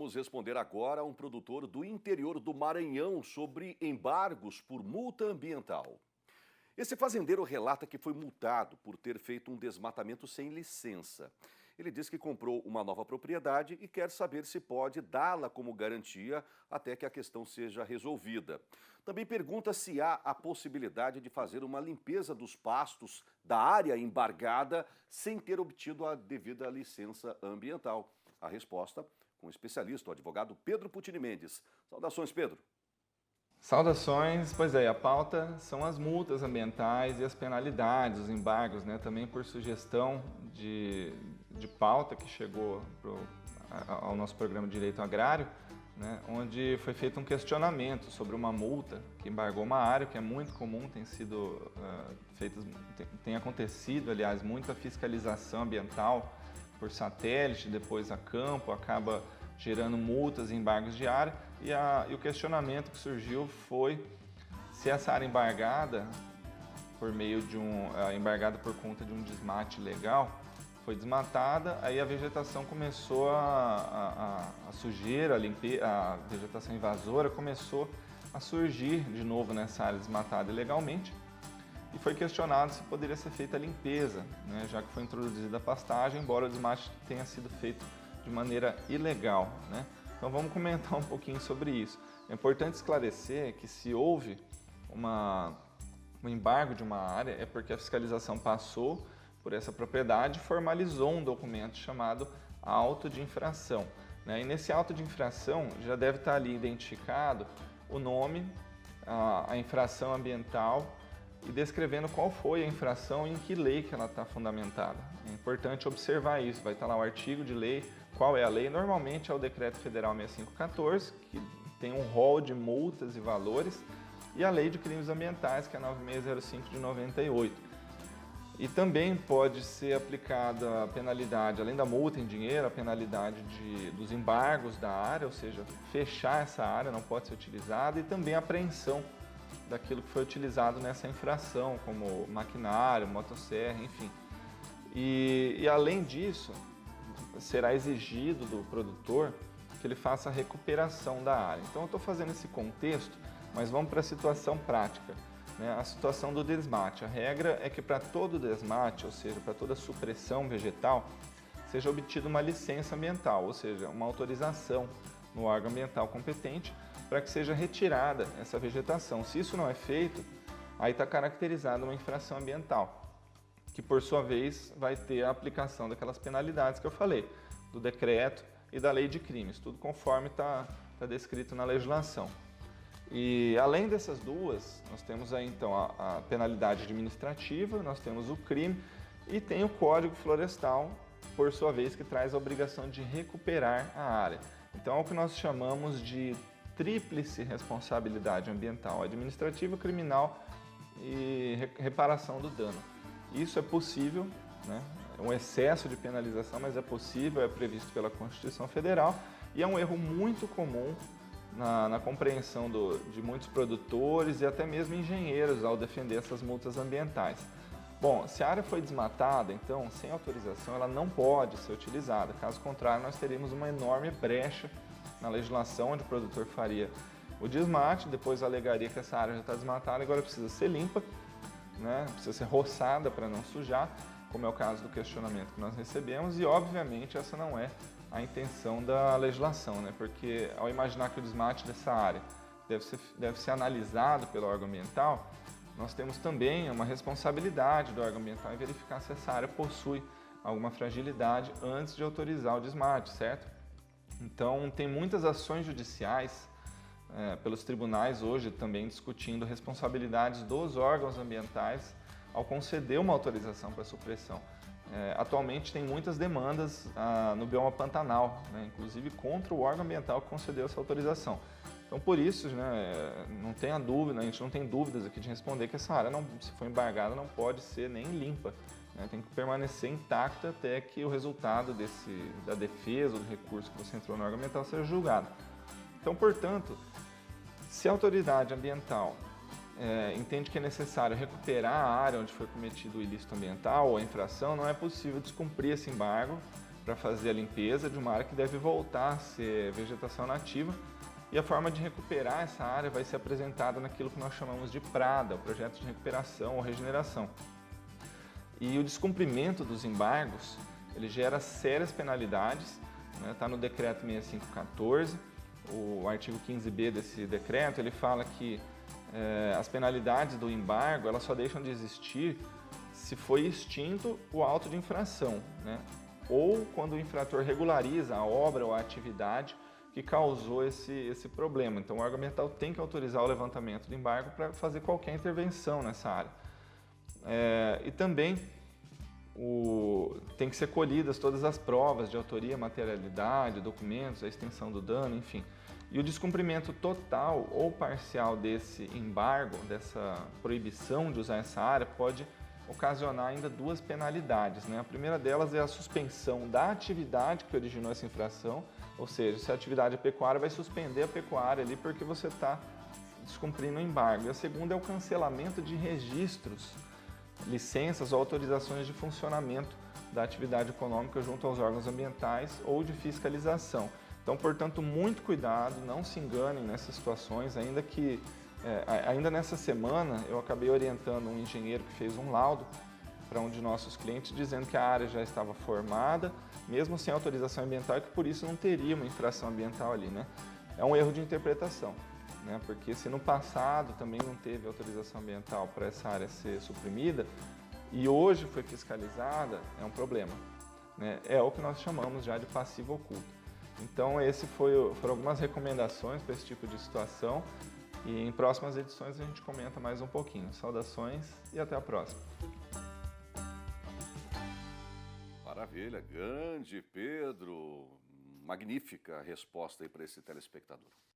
Vamos responder agora a um produtor do interior do Maranhão sobre embargos por multa ambiental. Esse fazendeiro relata que foi multado por ter feito um desmatamento sem licença. Ele diz que comprou uma nova propriedade e quer saber se pode dá-la como garantia até que a questão seja resolvida. Também pergunta se há a possibilidade de fazer uma limpeza dos pastos da área embargada sem ter obtido a devida licença ambiental. A resposta com o especialista, o advogado Pedro Putini Mendes. Saudações, Pedro. Saudações, pois é, a pauta são as multas ambientais e as penalidades, os embargos, né? Também por sugestão de pauta que chegou ao nosso programa de Direito Agrário, né? Onde foi feito um questionamento sobre uma multa que embargou uma área, que é muito comum, tem acontecido, aliás, muita fiscalização ambiental por satélite, depois a campo, acaba gerando multas e embargos de área, e o questionamento que surgiu foi se essa área embargada embargada por conta de um desmate ilegal, foi desmatada, aí a vegetação começou a sujeira, a vegetação invasora começou a surgir de novo nessa área desmatada ilegalmente, e foi questionado se poderia ser feita a limpeza, né, já que foi introduzida a pastagem, embora o desmate tenha sido feito de maneira ilegal, né? Então vamos comentar um pouquinho sobre isso. É importante esclarecer que se houve um embargo de uma área é porque a fiscalização passou por essa propriedade e formalizou um documento chamado auto de infração, né? E nesse auto de infração já deve estar ali identificado o nome, a infração ambiental e descrevendo qual foi a infração e em que lei que ela está fundamentada. É importante observar isso, vai estar lá o artigo de lei, qual é a lei. Normalmente é o Decreto Federal 6514, que tem um rol de multas e valores, e a Lei de Crimes Ambientais, que é 9605 de 98. E também pode ser aplicada a penalidade, além da multa em dinheiro, a penalidade dos embargos da área, ou seja, fechar essa área, não pode ser utilizada, e também a apreensão daquilo que foi utilizado nessa infração, como maquinário, motosserra, enfim. E além disso, será exigido do produtor que ele faça a recuperação da área. Então eu estou fazendo esse contexto, mas vamos para a situação prática, né? A situação do desmate. A regra é que para todo desmate, ou seja, para toda supressão vegetal, seja obtida uma licença ambiental, ou seja, uma autorização no órgão ambiental competente para que seja retirada essa vegetação. Se isso não é feito, aí está caracterizada uma infração ambiental, que por sua vez vai ter a aplicação daquelas penalidades que eu falei, do decreto e da lei de crimes, tudo conforme está descrito na legislação. E além dessas duas, nós temos aí então a penalidade administrativa, nós temos o crime e tem o Código Florestal, por sua vez, que traz a obrigação de recuperar a área. Então é o que nós chamamos de tríplice responsabilidade ambiental, administrativa, criminal e reparação do dano. Isso é possível, né? É um excesso de penalização, mas é possível, é previsto pela Constituição Federal e é um erro muito comum na compreensão de muitos produtores e até mesmo engenheiros ao defender essas multas ambientais. Bom, se a área foi desmatada, então, sem autorização, ela não pode ser utilizada. Caso contrário, nós teríamos uma enorme brecha na legislação, onde o produtor faria o desmate, depois alegaria que essa área já está desmatada, agora precisa ser limpa, né? Precisa ser roçada para não sujar, como é o caso do questionamento que nós recebemos, e obviamente essa não é a intenção da legislação, né? Porque ao imaginar que o desmate dessa área deve ser analisado pelo órgão ambiental, nós temos também uma responsabilidade do órgão ambiental em verificar se essa área possui alguma fragilidade antes de autorizar o desmate, certo? Então, tem muitas ações judiciais pelos tribunais hoje também discutindo responsabilidades dos órgãos ambientais ao conceder uma autorização para supressão. Atualmente tem muitas demandas no bioma Pantanal, né, inclusive contra o órgão ambiental que concedeu essa autorização. Então, por isso, né, não tenha dúvida, a gente não tem dúvidas aqui de responder que essa área, se for embargada, não pode ser nem limpa, né, tem que permanecer intacta até que o resultado da defesa ou do recurso que você entrou no órgão ambiental seja julgado. Então, portanto, se a autoridade ambiental entende que é necessário recuperar a área onde foi cometido o ilícito ambiental ou a infração, não é possível descumprir esse embargo para fazer a limpeza de uma área que deve voltar a ser vegetação nativa. E a forma de recuperar essa área vai ser apresentada naquilo que nós chamamos de PRADA, o Projeto de Recuperação ou Regeneração. E o descumprimento dos embargos, ele gera sérias penalidades, está no Decreto 6514, o artigo 15b desse decreto, ele fala que as penalidades do embargo elas só deixam de existir se foi extinto o auto de infração, ou quando o infrator regulariza a obra ou a atividade que causou esse problema. Então o órgão ambiental tem que autorizar o levantamento do embargo para fazer qualquer intervenção nessa área. E também tem que ser colhidas todas as provas de autoria, materialidade, documentos, a extensão do dano, enfim. E o descumprimento total ou parcial desse embargo, dessa proibição de usar essa área, pode ocasionar ainda duas penalidades. A primeira delas é a suspensão da atividade que originou essa infração, ou seja, se a atividade é pecuária, vai suspender a pecuária ali porque você está descumprindo o embargo. E a segunda é o cancelamento de registros, licenças ou autorizações de funcionamento da atividade econômica junto aos órgãos ambientais ou de fiscalização. Então, portanto, muito cuidado, não se enganem nessas situações, ainda nessa semana eu acabei orientando um engenheiro que fez um laudo para um de nossos clientes dizendo que a área já estava formada, mesmo sem autorização ambiental, e que por isso não teria uma infração ambiental ali, É um erro de interpretação, porque se no passado também não teve autorização ambiental para essa área ser suprimida e hoje foi fiscalizada, é um problema, É o que nós chamamos já de passivo oculto. Então, foram algumas recomendações para esse tipo de situação e em próximas edições a gente comenta mais um pouquinho. Saudações e até a próxima. Maravilha, grande Pedro, magnífica resposta aí para esse telespectador.